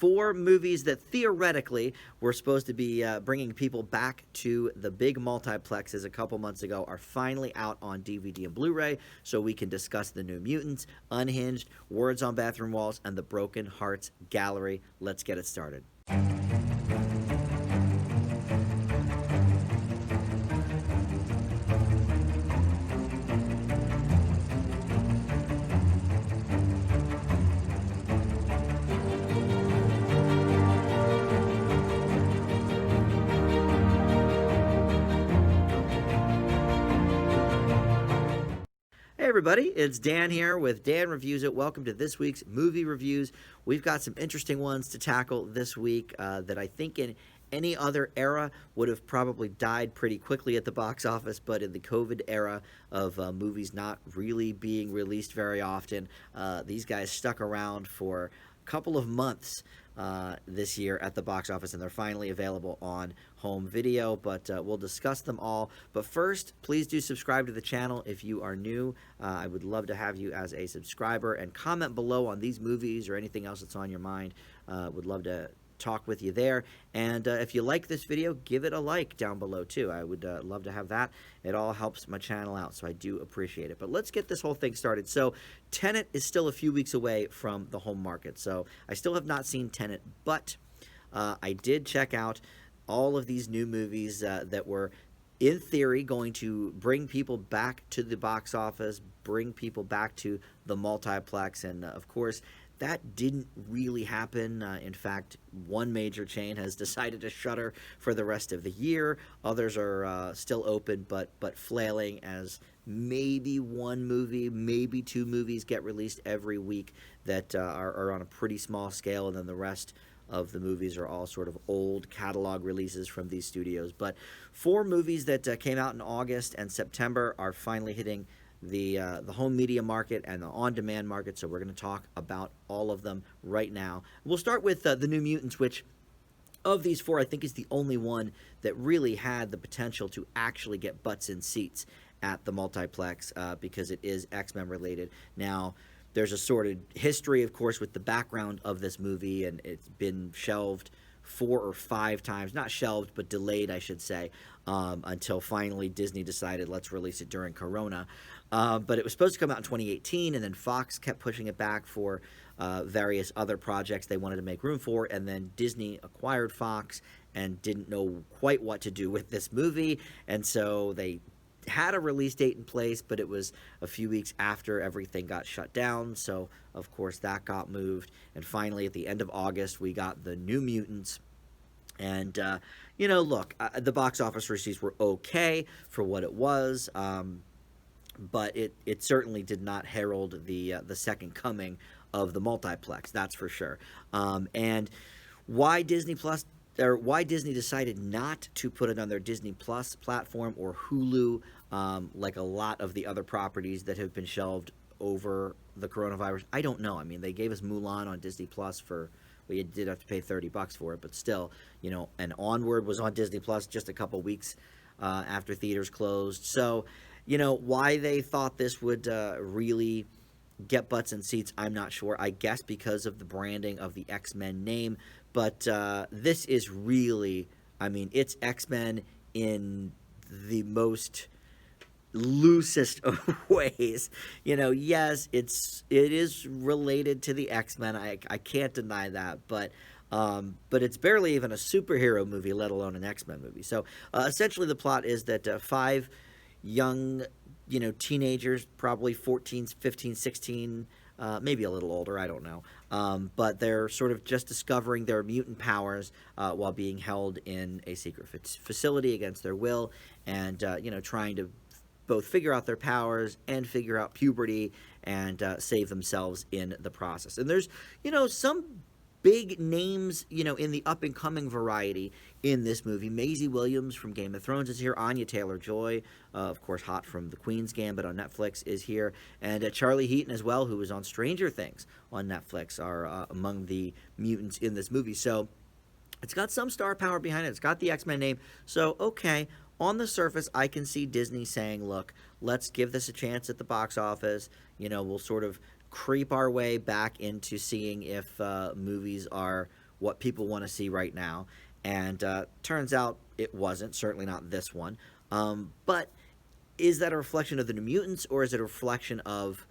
4 movies that theoretically were supposed to be bringing people back to the big multiplexes a couple months ago are finally out on DVD and Blu-ray, so we can discuss The New Mutants, Unhinged, Words on Bathroom Walls, and The Broken Hearts Gallery. Let's get it started. Hey everybody, it's Dan here with Dan Reviews It. Welcome to this week's movie reviews. We've got some interesting ones to tackle this week that I think in any other era would have probably died pretty quickly at the box office, but in the COVID era of movies not really being released very often, these guys stuck around for a couple of months this year at the box office, and they're finally available on home video, but we'll discuss them all. But first, please do subscribe to the channel if you are new. I would love to have you as a subscriber, and comment below on these movies or anything else that's on your mind. Would love to talk with you there. And if you like this video, give it a like down below too. I would love to have that. It all helps my channel out, so I do appreciate it. But let's get this whole thing started. So Tenet is still a few weeks away from the home market, so I still have not seen Tenet, but I did check out all of these new movies that were in theory going to bring people back to the box office, bring people back to the multiplex, and of course that didn't really happen. In fact, one major chain has decided to shutter for the rest of the year. Others are still open, but flailing, as maybe one movie, maybe 2 movies get released every week that are on a pretty small scale, and then the rest of the movies are all sort of old catalog releases from these studios. But 4 movies that came out in August and September are finally hitting the home media market and the on-demand market, so we're going to talk about all of them right now. We'll start with The New Mutants, which of these 4 I think is the only one that really had the potential to actually get butts in seats at the multiplex, because it is X-Men related. Now, there's a sordid history, of course, with the background of this movie, and it's been shelved 4 or 5 times, not shelved, but delayed, I should say, until finally Disney decided let's release it during Corona. But it was supposed to come out in 2018, and then Fox kept pushing it back for various other projects they wanted to make room for, and then Disney acquired Fox and didn't know quite what to do with this movie, and so they had a release date in place, but it was a few weeks after everything got shut down, so of course that got moved. And finally, at the end of August, we got The New Mutants. And you know, look, the box office receipts were okay for what it was, but it certainly did not herald the second coming of the multiplex, that's for sure. And why Disney Plus, or why Disney decided not to put it on their Disney Plus platform or Hulu, like a lot of the other properties that have been shelved over the coronavirus, I don't know. I mean, they gave us Mulan on Disney Plus for, well, you did have to pay $30 for it, but still, you know, and Onward was on Disney Plus just a couple weeks after theaters closed. So, you know, why they thought this would really get butts in seats, I'm not sure. I guess because of the branding of the X-Men name, but this is really, I mean, it's X-Men in the most loosest of ways. You know, yes, it is related to the X-Men. I can't deny that, but it's barely even a superhero movie, let alone an X-Men movie. So essentially the plot is that 5 young, you know, teenagers, probably 14, 15, 16, maybe a little older, I don't know. But they're sort of just discovering their mutant powers while being held in a secret facility against their will, and, you know, trying to both figure out their powers and figure out puberty and save themselves in the process. And there's, you know, some big names, you know, in the up-and-coming variety in this movie. Maisie Williams from Game of Thrones is here. Anya Taylor-Joy, of course, hot from The Queen's Gambit on Netflix, is here. And Charlie Heaton as well, who was on Stranger Things on Netflix, are among the mutants in this movie. So it's got some star power behind it. It's got the X-Men name. So, okay, on the surface, I can see Disney saying, look, let's give this a chance at the box office. You know, we'll sort of creep our way back into seeing if movies are what people want to see right now. And turns out it wasn't, certainly not this one. But is that a reflection of the New Mutants, or is it a reflection of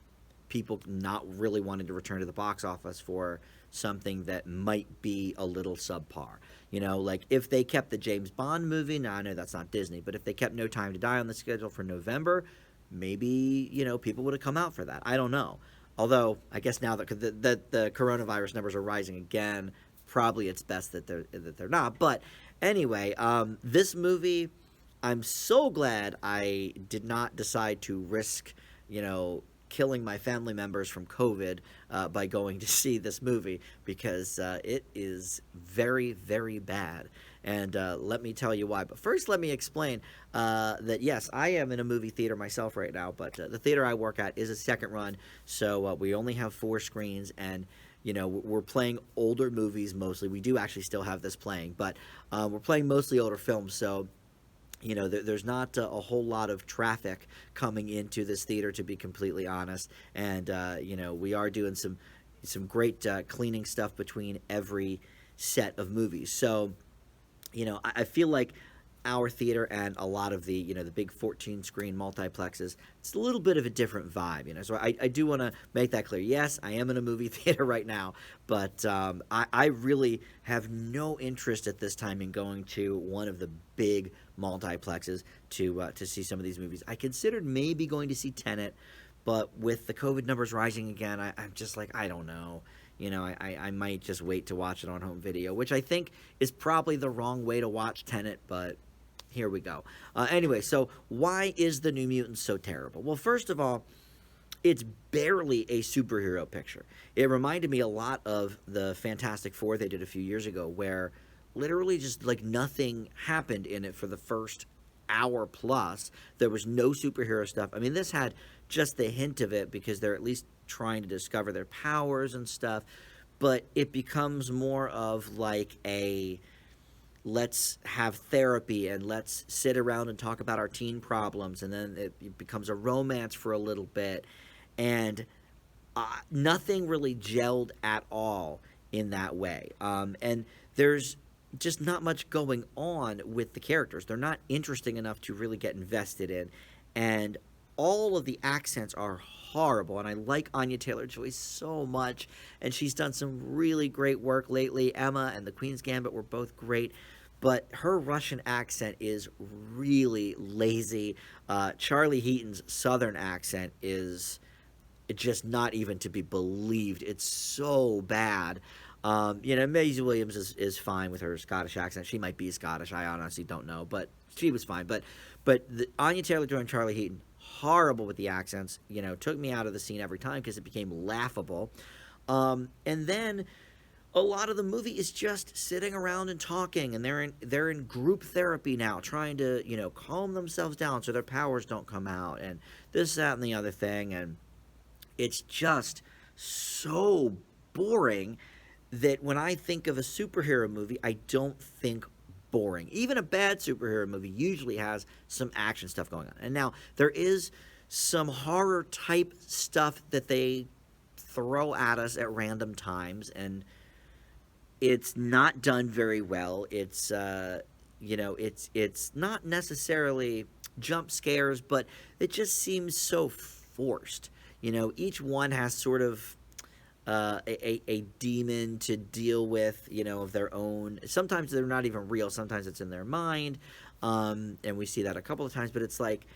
people not really wanting to return to the box office for something that might be a little subpar? You know, like if they kept the James Bond movie, now I know that's not Disney, but if they kept No Time to Die on the schedule for November, maybe, you know, people would have come out for that. I don't know. Although I guess now that the coronavirus numbers are rising again, probably it's best that they're not. But anyway, this movie, I'm so glad I did not decide to risk, you know, killing my family members from COVID by going to see this movie, because it is very, very bad. And let me tell you why. But first, let me explain that, yes, I am in a movie theater myself right now, but the theater I work at is a second run, so we only have 4 screens, and you know, we're playing older movies mostly. We do actually still have this playing, but we're playing mostly older films, so you know, there's not a whole lot of traffic coming into this theater, to be completely honest. And you know, we are doing some great cleaning stuff between every set of movies. So, you know, I feel like our theater and a lot of the, you know, the big 14 screen multiplexes, it's a little bit of a different vibe, you know. So I do want to make that clear. Yes, I am in a movie theater right now, but I really have no interest at this time in going to one of the big multiplexes to see some of these movies. I considered maybe going to see Tenet, but with the COVID numbers rising again, I'm just like, I don't know. You know, I might just wait to watch it on home video, which I think is probably the wrong way to watch Tenet, but here we go. Anyway, so why is the New Mutants so terrible? Well, first of all, it's barely a superhero picture. It reminded me a lot of the Fantastic Four they did a few years ago, where literally just like nothing happened in it for the first hour plus. There was no superhero stuff. I mean, this had just the hint of it because they're at least trying to discover their powers and stuff, but it becomes more of like a let's have therapy and let's sit around and talk about our teen problems, and then it becomes a romance for a little bit, and nothing really gelled at all in that way. And there's just not much going on with the characters. They're not interesting enough to really get invested in, and all of the accents are horrible. And I like Anya Taylor-Joy so much, and she's done some really great work lately. Emma and The Queen's Gambit were both great, but her Russian accent is really lazy. Charlie Heaton's Southern accent is just not even to be believed. It's so bad. You know, Maisie Williams is fine with her Scottish accent. She might be Scottish. I honestly don't know, but she was fine. But Anya Taylor-Joy and Charlie Heaton, horrible with the accents. You know, took me out of the scene every time because it became laughable. And then a lot of the movie is just sitting around and talking, and they're in group therapy now, trying to, you know, calm themselves down so their powers don't come out, and this, that, and the other thing, and it's just so boring that when I think of a superhero movie, I don't think boring. Even a bad superhero movie usually has some action stuff going on. And now there is some horror type stuff that they throw at us at random times, and it's not done very well. It's you know, it's not necessarily jump scares, but it just seems so forced. You know, each one has sort of a demon to deal with, you know, of their own. Sometimes they're not even real. Sometimes it's in their mind, and we see that a couple of times. But it's like,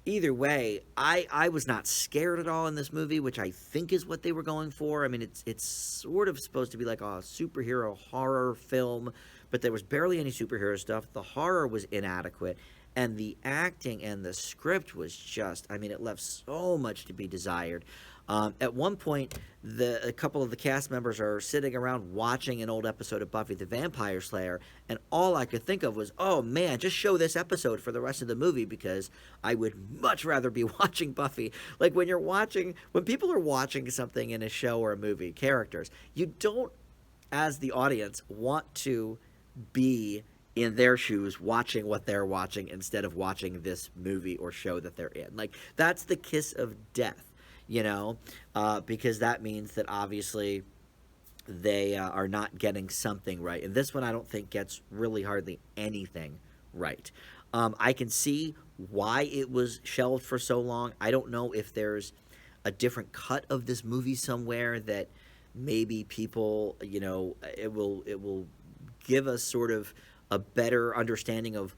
either way, I was not scared at all in this movie, which I think is what they were going for. I mean, it's sort of supposed to be like a superhero horror film, but there was barely any superhero stuff. The horror was inadequate, and the acting and the script was just, I mean, it left so much to be desired. At one point, a couple of the cast members are sitting around watching an old episode of Buffy the Vampire Slayer, and all I could think of was, oh man, just show this episode for the rest of the movie, because I would much rather be watching Buffy. Like when people are watching something in a show or a movie, characters, you don't, as the audience, want to be in their shoes watching what they're watching instead of watching this movie or show that they're in. Like, that's the kiss of death. You know, because that means that obviously they are not getting something right. And this one, I don't think gets really hardly anything right. I can see why it was shelved for so long. I don't know if there's a different cut of this movie somewhere that maybe people, it will give us sort of a better understanding of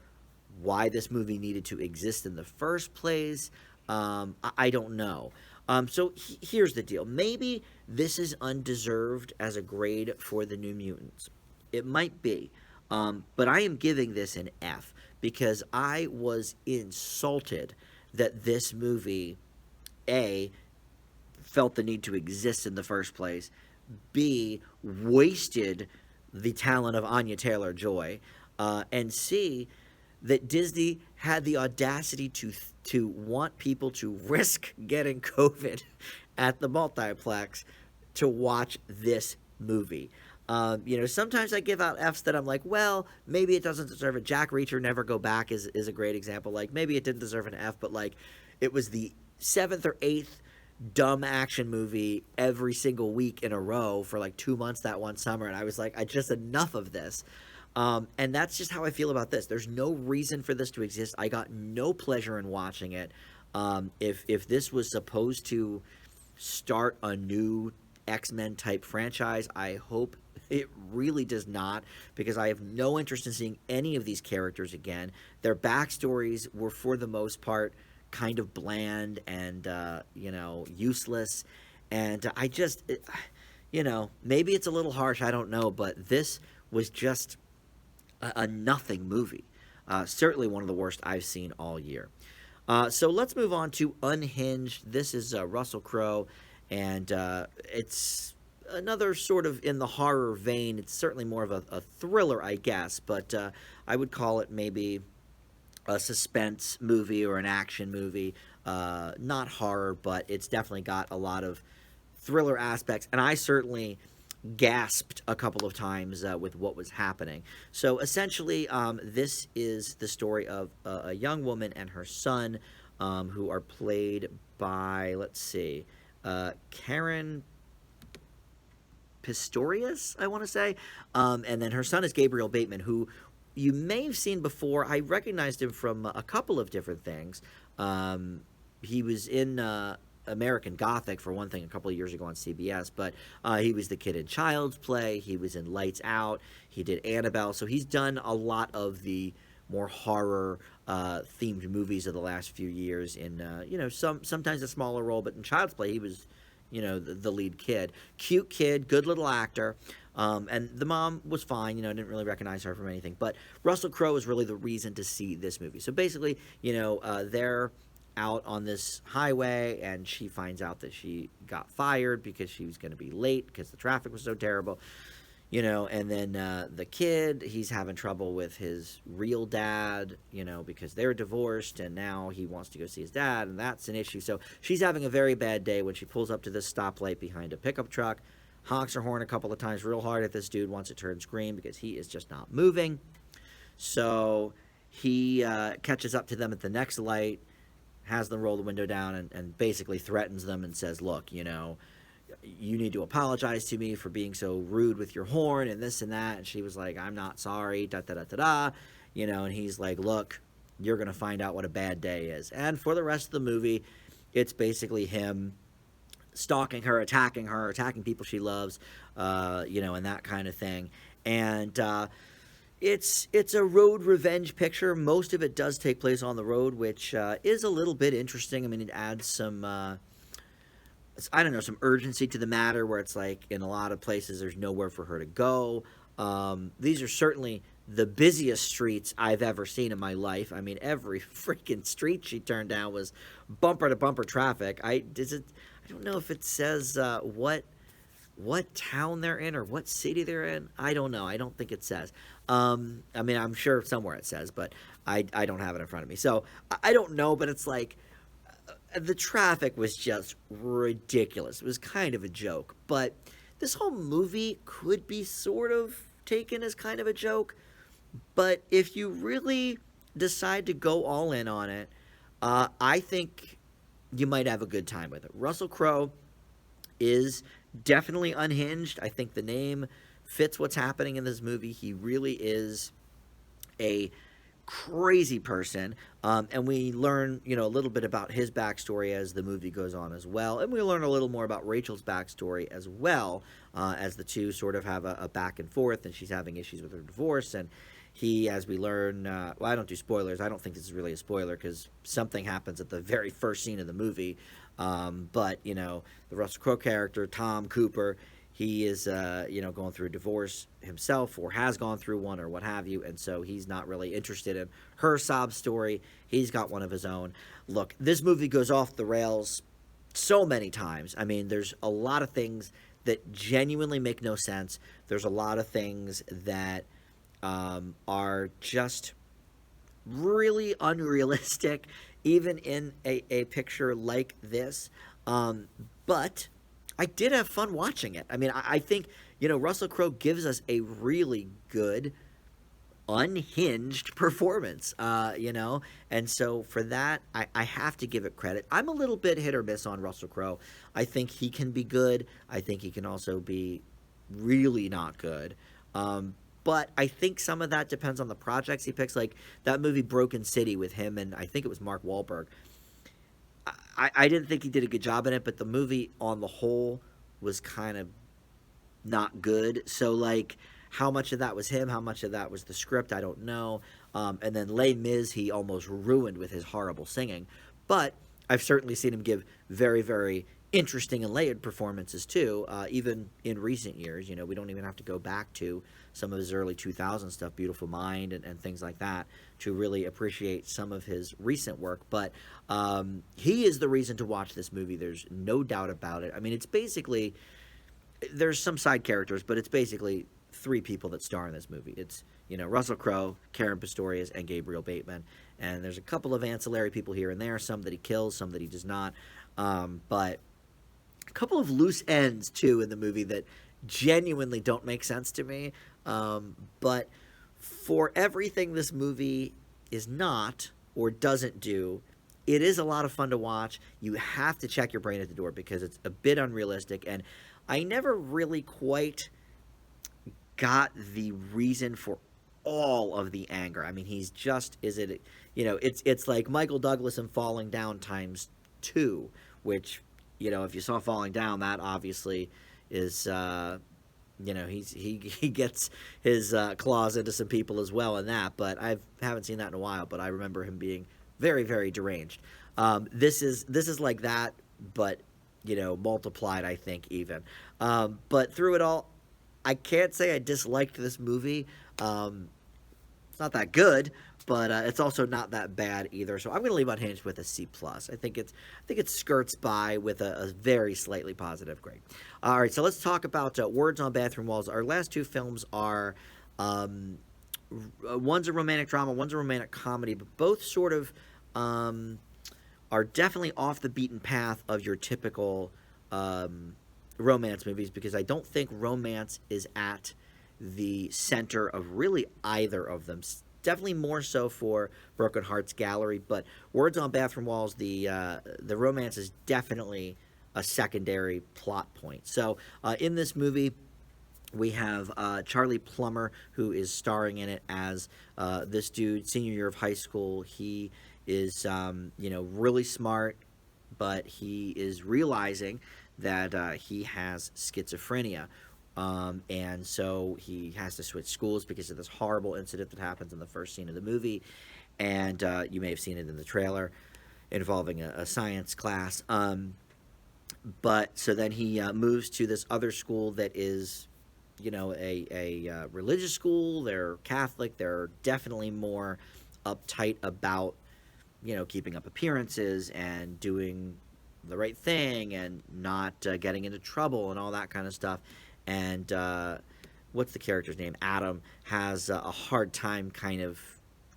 why this movie needed to exist in the first place. I don't know. So here's the deal. Maybe this is undeserved as a grade for the New Mutants. It might be. But I am giving this an F because I was insulted that this movie, A, felt the need to exist in the first place, B, wasted the talent of Anya Taylor-Joy, and C, that Disney had the audacity to want people to risk getting COVID at the multiplex to watch this movie. Sometimes I give out Fs that I'm like, well, maybe it doesn't deserve it. Jack Reacher, Never Go Back is a great example. Like, maybe it didn't deserve an F, but like, it was the seventh or eighth dumb action movie every single week in a row for like 2 months that one summer, and I was like, I just enough of this. And that's just how I feel about this. There's no reason for this to exist. I got no pleasure in watching it. If this was supposed to start a new X-Men type franchise, I hope it really does not, because I have no interest in seeing any of these characters again. Their backstories were, for the most part, kind of bland and, useless. And I just, maybe it's a little harsh, I don't know, but this was just a nothing movie. Certainly one of the worst I've seen all year. So let's move on to Unhinged. This is Russell Crowe, and it's another sort of in the horror vein. It's certainly more of a thriller, I guess, but I would call it maybe a suspense movie or an action movie. Not horror, but it's definitely got a lot of thriller aspects, and I certainly gasped a couple of times with what was happening. So essentially, this is the story of a young woman and her son, who are played by, let's see, Karen Pistorius, I want to say, and then her son is Gabriel Bateman, who you may have seen before. I recognized him from a couple of different things. He was in American Gothic, for one thing, a couple of years ago on CBS, but he was the kid in Child's Play. He was in Lights Out. He did Annabelle. So he's done a lot of the more horror themed movies of the last few years in, sometimes a smaller role, but in Child's Play, he was, the lead kid. Cute kid, good little actor. And the mom was fine, I didn't really recognize her from anything. But Russell Crowe is really the reason to see this movie. So basically, they're out on this highway, and she finds out that she got fired because she was going to be late because the traffic was so terrible. And then the kid, he's having trouble with his real dad, because they're divorced, and now he wants to go see his dad, and that's an issue. So she's having a very bad day when she pulls up to this stoplight behind a pickup truck, honks her horn a couple of times real hard at this dude, wants to turn scream because he is just not moving. So he catches up to them at the next light, has them roll the window down, and basically threatens them and says, look, you need to apologize to me for being so rude with your horn and this and that. And she was like, I'm not sorry, da-da-da-da-da. And he's like, look, you're going to find out what a bad day is. And for the rest of the movie, it's basically him stalking her, attacking people she loves, and that kind of thing. And it's a road revenge picture. Most of it does take place on the road, which is a little bit interesting. I mean, it adds some some urgency to the matter, where it's like in a lot of places there's nowhere for her to go. These are certainly the busiest streets I've ever seen in my life. I mean, every freaking street she turned down was bumper to bumper traffic. I don't know if it says what town they're in or what city they're in. I don't know. I don't think it says. I'm sure somewhere it says, but I don't have it in front of me. So I don't know, but it's like the traffic was just ridiculous. It was kind of a joke. But this whole movie could be sort of taken as kind of a joke. But if you really decide to go all in on it, I think you might have a good time with it. Russell Crowe is Definitely unhinged. I think the name fits what's happening in this movie. He really is a crazy person, and we learn, a little bit about his backstory as the movie goes on as well, and we learn a little more about Rachel's backstory as well, as the two sort of have a back and forth, and she's having issues with her divorce, and he, as we learn, well, I don't do spoilers. I don't think this is really a spoiler because something happens at the very first scene of the movie, but the Russell Crowe character, Tom Cooper, he is, going through a divorce himself or has gone through one or what have you, and so he's not really interested in her sob story. He's got one of his own. Look, this movie goes off the rails so many times. I mean, there's a lot of things that genuinely make no sense. There's a lot of things that are just really unrealistic, even in a picture like this. But I did have fun watching it. I mean, I think, Russell Crowe gives us a really good, unhinged performance, and so for that, I have to give it credit. I'm a little bit hit or miss on Russell Crowe. I think he can be good. I think he can also be really not good. But I think some of that depends on the projects he picks. Like that movie Broken City with him and I think it was Mark Wahlberg. I didn't think he did a good job in it, but the movie on the whole was kind of not good. So, like, how much of that was him? How much of that was the script? I don't know. And then Les Mis, he almost ruined with his horrible singing. But I've certainly seen him give very, very interesting and layered performances, too, even in recent years. We don't even have to go back to some of his early 2000 stuff, Beautiful Mind and things like that, to really appreciate some of his recent work. But he is the reason to watch this movie. There's no doubt about it. I mean, it's basically, there's some side characters, but it's basically three people that star in this movie. It's, Russell Crowe, Karen Pistorius, and Gabriel Bateman. And there's a couple of ancillary people here and there, some that he kills, some that he does not. But a couple of loose ends, too, in the movie that genuinely don't make sense to me. But for everything this movie is not or doesn't do, it is a lot of fun to watch. You have to check your brain at the door because it's a bit unrealistic. And I never really quite got the reason for all of the anger. I mean, he's just, it's like Michael Douglas in Falling Down times 2, which, if you saw Falling Down, that obviously is, he gets his claws into some people as well in that, but I haven't seen that in a while, but I remember him being very, very deranged. This is like that, but, multiplied, I think, even. But through it all, I can't say I disliked this movie. It's not that good, but it's also not that bad either. So I'm going to leave Unhinged with a C+. I think it skirts by with a very slightly positive grade. All right, so let's talk about Words on Bathroom Walls. Our last two films are one's a romantic drama, one's a romantic comedy, but both sort of are definitely off the beaten path of your typical romance movies because I don't think romance is at the center of really either of them. Definitely more so for Broken Hearts Gallery, but Words on Bathroom Walls, the romance is definitely a secondary plot point. So in this movie, we have Charlie Plummer, who is starring in it as this dude, senior year of high school. He is, really smart, but he is realizing that he has schizophrenia. And so he has to switch schools because of this horrible incident that happens in the first scene of the movie. And you may have seen it in the trailer involving a science class. But so then he moves to this other school that is, a religious school. They're Catholic. They're definitely more uptight about, keeping up appearances and doing the right thing and not getting into trouble and all that kind of stuff. And what's the character's name? Adam has a hard time kind of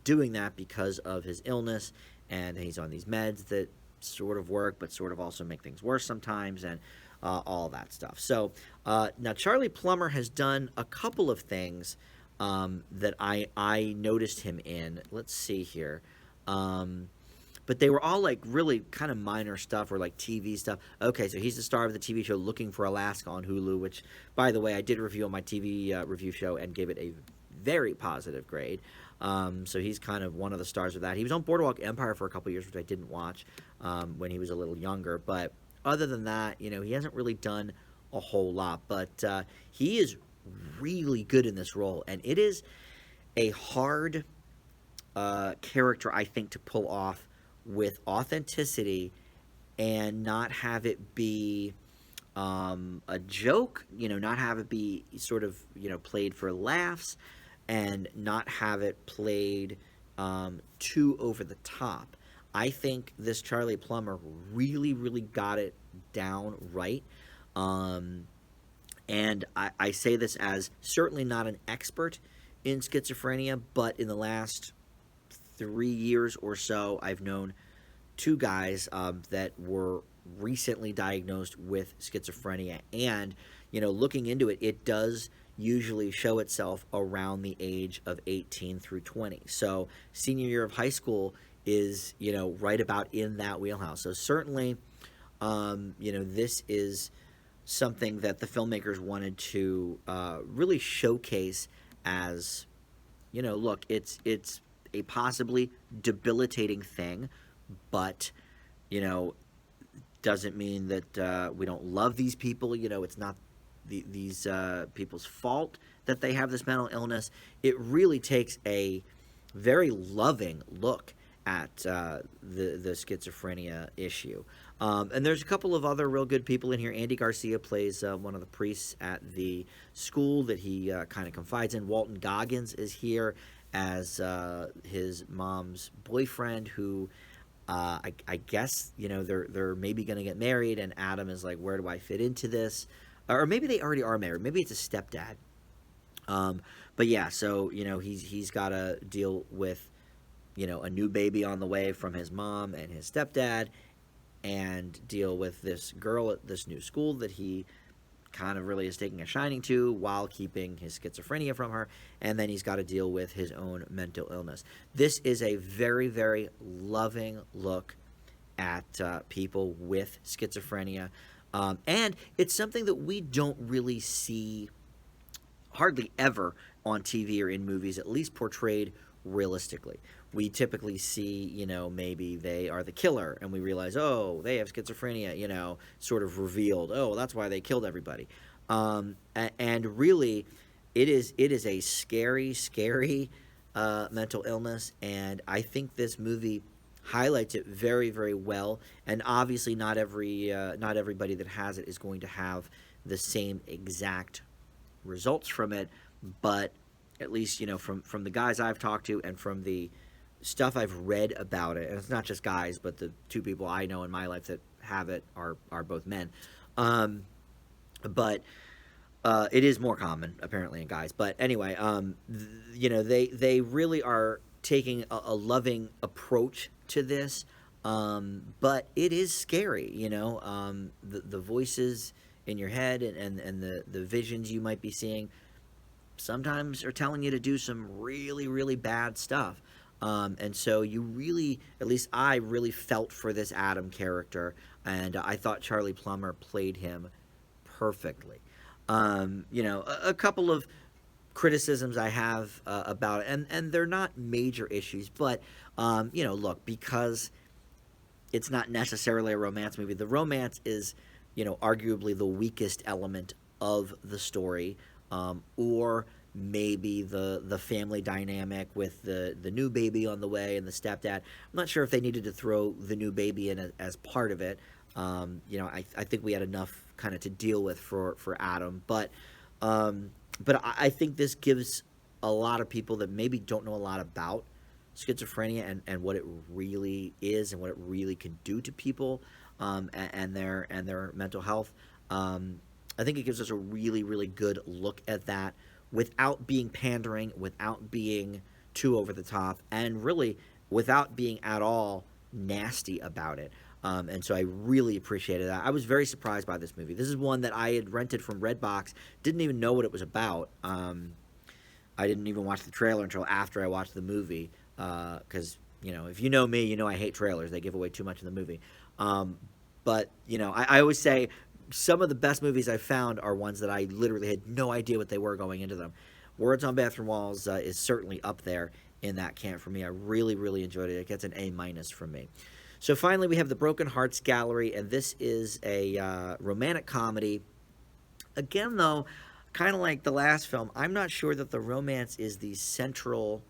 doing that because of his illness, and he's on these meds that sort of work but sort of also make things worse sometimes, and all that stuff. So now Charlie Plummer has done a couple of things that I noticed him in. Let's see here. but they were all like really kind of minor stuff or like TV stuff. Okay, so he's the star of the TV show Looking for Alaska on Hulu, which, by the way, I did review on my TV review show and gave it a very positive grade. So he's kind of one of the stars of that. He was on Boardwalk Empire for a couple years, which I didn't watch when he was a little younger. But other than that, you know, he hasn't really done a whole lot. But he is really good in this role, and it is a hard character, I think, to pull off with authenticity and not have it be a joke, you know, not have it be sort of, you know, played for laughs, and not have it played too over the top. I think this Charlie Plummer really, really got it down right. And I say this as certainly not an expert in schizophrenia, but in the last 3 years or so, I've known two guys that were recently diagnosed with schizophrenia. And, you know, looking into it, it does usually show itself around the age of 18 through 20. So senior year of high school is, you know, right about in that wheelhouse. So certainly, you know, this is something that the filmmakers wanted to really showcase as, you know, look, it's a possibly debilitating thing, but, you know, doesn't mean that we don't love these people. You know, it's not these people's fault that they have this mental illness. It really takes a very loving look at the schizophrenia issue. And there's a couple of other real good people in here. Andy Garcia plays one of the priests at the school that he kind of confides in. Walton Goggins is here as his mom's boyfriend, who I guess, you know, they're maybe going to get married, and Adam is like, where do I fit into this? Or maybe they already are married. Maybe it's a stepdad. But yeah, so, you know, he's got to deal with, you know, a new baby on the way from his mom and his stepdad, and deal with this girl at this new school that he kind of really is taking a shining to while keeping his schizophrenia from her. And then he's got to deal with his own mental illness. This is a very, very loving look at people with schizophrenia. And it's something that we don't really see hardly ever on TV or in movies, at least portrayed realistically. We typically see, you know, maybe they are the killer, and we realize, oh, they have schizophrenia, you know, sort of revealed. Oh, that's why they killed everybody. And really, it is a scary, scary mental illness, and I think this movie highlights it very, very well. And obviously, not everybody that has it is going to have the same exact results from it, but at least, you know, from the guys I've talked to and from the stuff I've read about it, and it's not just guys, but the two people I know in my life that have it are both men. But it is more common apparently in guys. But anyway, you know, they really are taking a loving approach to this, but it is scary. You know, the voices in your head and the visions you might be seeing sometimes are telling you to do some really, really bad stuff. And so you really, at least I really felt for this Adam character, and I thought Charlie Plummer played him perfectly. You know, a couple of criticisms I have about it, and they're not major issues, but, you know, look, because it's not necessarily a romance movie, the romance is, you know, arguably the weakest element of the story, or maybe the family dynamic with the new baby on the way and the stepdad. I'm not sure if they needed to throw the new baby in as part of it. You know, I think we had enough kind of to deal with for Adam, but I think this gives a lot of people that maybe don't know a lot about schizophrenia and what it really is and what it really can do to people, and their mental health. I think it gives us a really, really good look at that, without being pandering, without being too over the top, and really without being at all nasty about it. And so I really appreciated that. I was very surprised by this movie. This is one that I had rented from Redbox, didn't even know what it was about. I didn't even watch the trailer until after I watched the movie, because if you know me, you know I hate trailers. They give away too much in the movie. Um, but I always say some of the best movies I've found are ones that I literally had no idea what they were going into them. Words on Bathroom Walls is certainly up there in that camp for me. I really, really enjoyed it. It gets an A minus from me. So finally, we have the Broken Hearts Gallery, and this is a romantic comedy. Again, though, kind of like the last film, I'm not sure that the romance is the central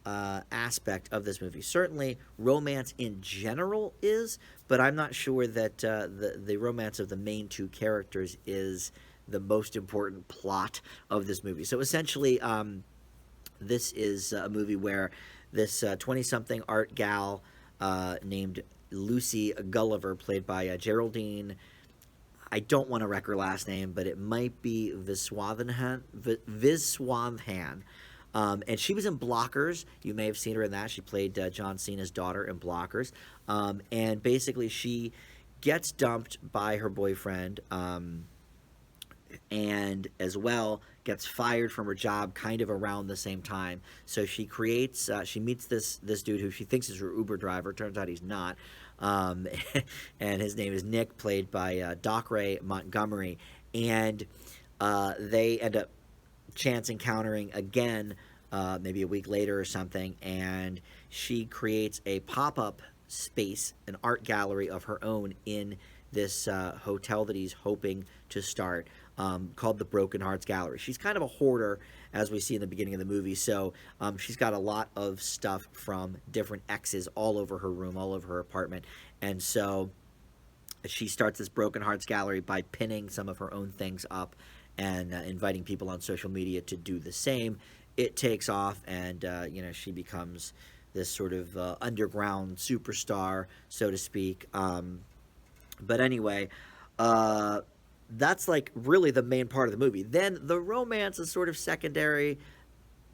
aspect of this movie. Certainly, romance in general is, but I'm not sure that the romance of the main two characters is the most important plot of this movie. So essentially, this is a movie where this 20-something art gal named Lucy Gulliver, played by Geraldine. I don't want to wreck her last name, but it might be Viswanthan. And she was in Blockers. You may have seen her in that. She played John Cena's daughter in Blockers. And basically, she gets dumped by her boyfriend, and as well gets fired from her job kind of around the same time. So she meets this dude who she thinks is her Uber driver. Turns out he's not. And his name is Nick, played by Doc Ray Montgomery. And they end up chance encountering again, maybe a week later or something, and she creates a pop-up space, an art gallery of her own in this hotel that he's hoping to start, called the Broken Hearts Gallery. She's kind of a hoarder, as we see in the beginning of the movie, so she's got a lot of stuff from different exes all over her room, all over her apartment, and so she starts this Broken Hearts Gallery by pinning some of her own things up and inviting people on social media to do the same. It takes off, and she becomes this sort of underground superstar, so to speak. But anyway, that's like really the main part of the movie. Then the romance is sort of secondary,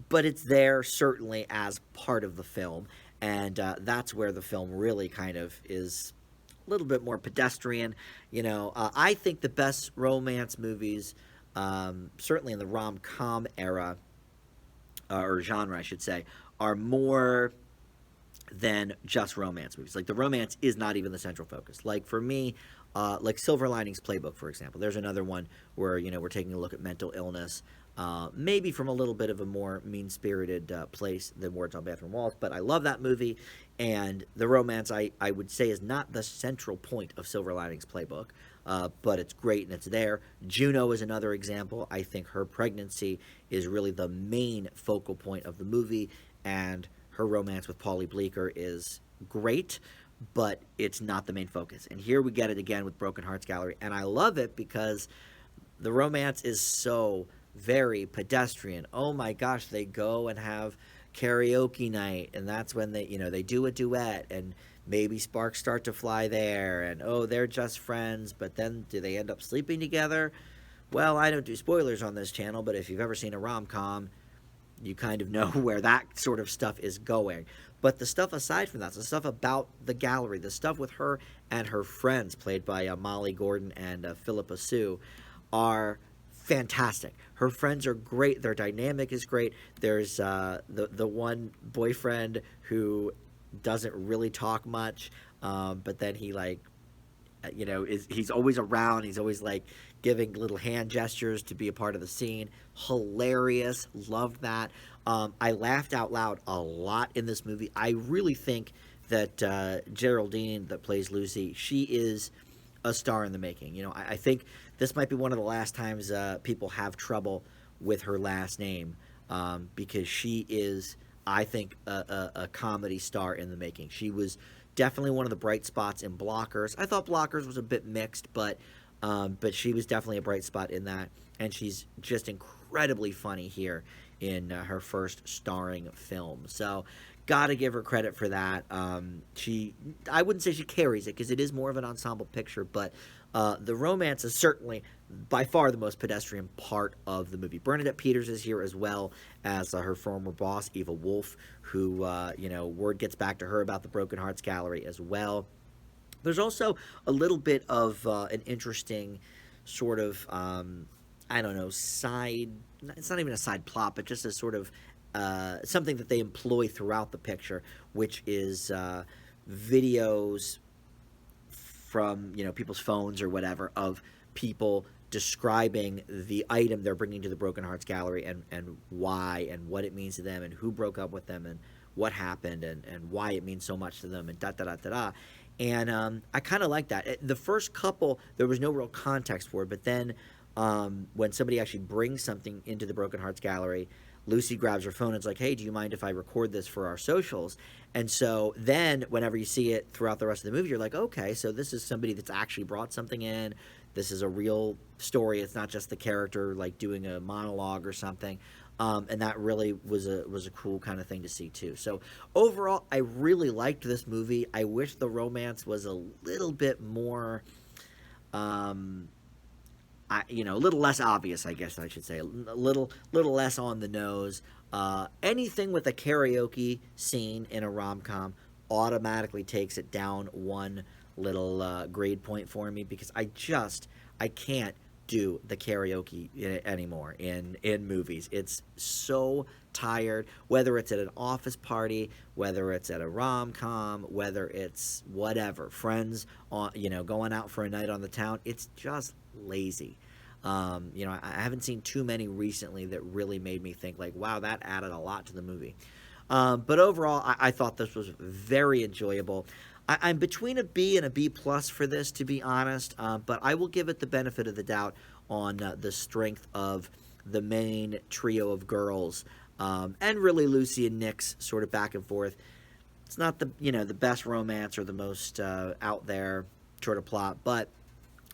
but it's there certainly as part of the film, and that's where the film really kind of is a little bit more pedestrian. I think the best romance movies, certainly in the rom-com era, or genre, I should say, are more than just romance movies. Like, the romance is not even the central focus. Like, for me, like Silver Linings Playbook, for example. There's another one where, we're taking a look at mental illness, maybe from a little bit of a more mean-spirited place than Words on Bathroom Walls, but I love that movie, and the romance, I would say, is not the central point of Silver Linings Playbook, but it's great and it's there. Juno is another example. I think her pregnancy is really the main focal point of the movie, and her romance with Paulie Bleeker is great, but it's not the main focus. And here we get it again with Broken Hearts Gallery, and I love it because the romance is so very pedestrian. Oh my gosh, they go and have karaoke night, and that's when they do a duet, and maybe sparks start to fly there, and they're just friends, but then do they end up sleeping together? Well, I don't do spoilers on this channel, but if you've ever seen a rom-com, you kind of know where that sort of stuff is going. But the stuff aside from that, the stuff about the gallery, the stuff with her and her friends, played by Molly Gordon and Philippa Sue, are fantastic. Her friends are great. Their dynamic is great. There's the one boyfriend who doesn't really talk much, but then he he's always around. He's always giving little hand gestures to be a part of the scene. Hilarious. Loved that. I laughed out loud a lot in this movie. I really think that Geraldine, that plays Lucy, she is a star in the making. I think this might be one of the last times people have trouble with her last name, because she is, I think, a comedy star in the making. She was definitely one of the bright spots in Blockers. I thought Blockers was a bit mixed, but she was definitely a bright spot in that, and she's just incredibly funny here in her first starring film. So, gotta give her credit for that. I wouldn't say she carries it, because it is more of an ensemble picture, but the romance is certainly by far the most pedestrian part of the movie. Bernadette Peters is here as well as her former boss, Eva Wolf, who, word gets back to her about the Broken Hearts Gallery as well. There's also a little bit of an interesting sort of, I don't know, side, it's not even a side plot, but just a sort of something that they employ throughout the picture, which is videos from, you know, people's phones or whatever, of people describing the item they're bringing to the Broken Hearts Gallery, and why, and what it means to them, and who broke up with them, and what happened, and why it means so much to them, and da da da da da. And I kind of like that. The first couple, there was no real context for it, but then when somebody actually brings something into the Broken Hearts Gallery, Lucy grabs her phone and is like, hey, do you mind if I record this for our socials? And so then whenever you see it throughout the rest of the movie, you're like, okay, so this is somebody that's actually brought something in. This is a real story. It's not just the character like doing a monologue or something. And that really was a cool kind of thing to see too. So overall, I really liked this movie. I wish the romance was a little bit more a little less obvious, I guess I should say, a little less on the nose. Anything with a karaoke scene in a rom-com automatically takes it down one little grade point for me, because I can't do the karaoke anymore in movies. It's so tired, whether it's at an office party, whether it's at a rom-com, whether it's whatever, friends on, going out for a night on the town. It's just lazy. I haven't seen too many recently that really made me think like, wow, that added a lot to the movie. But overall, I thought this was very enjoyable. I'm between a B and a B plus for this, to be honest, but I will give it the benefit of the doubt on the strength of the main trio of girls, and really Lucy and Nick's sort of back and forth. It's not the best romance or the most out there sort of plot, but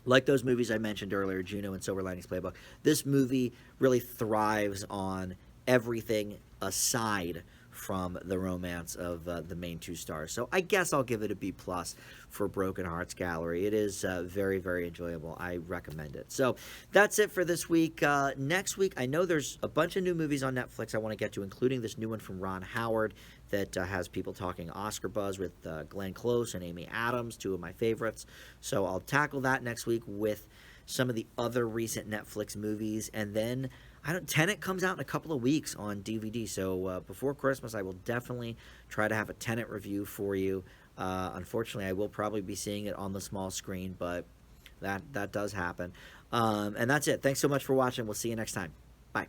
like those movies I mentioned earlier, Juno and Silver Linings Playbook, this movie really thrives on everything aside from the romance of the main two stars. So I guess I'll give it a B plus for Broken Hearts Gallery. It is very, very enjoyable. I recommend it. So that's it for this week. Next week, I know there's a bunch of new movies on Netflix I want to get to, including this new one from Ron Howard that has people talking Oscar buzz, with Glenn Close and Amy Adams, two of my favorites. So I'll tackle that next week with some of the other recent Netflix movies. And then Tenet comes out in a couple of weeks on DVD. So before Christmas, I will definitely try to have a Tenet review for you. Unfortunately, I will probably be seeing it on the small screen, but that does happen. And that's it. Thanks so much for watching. We'll see you next time. Bye.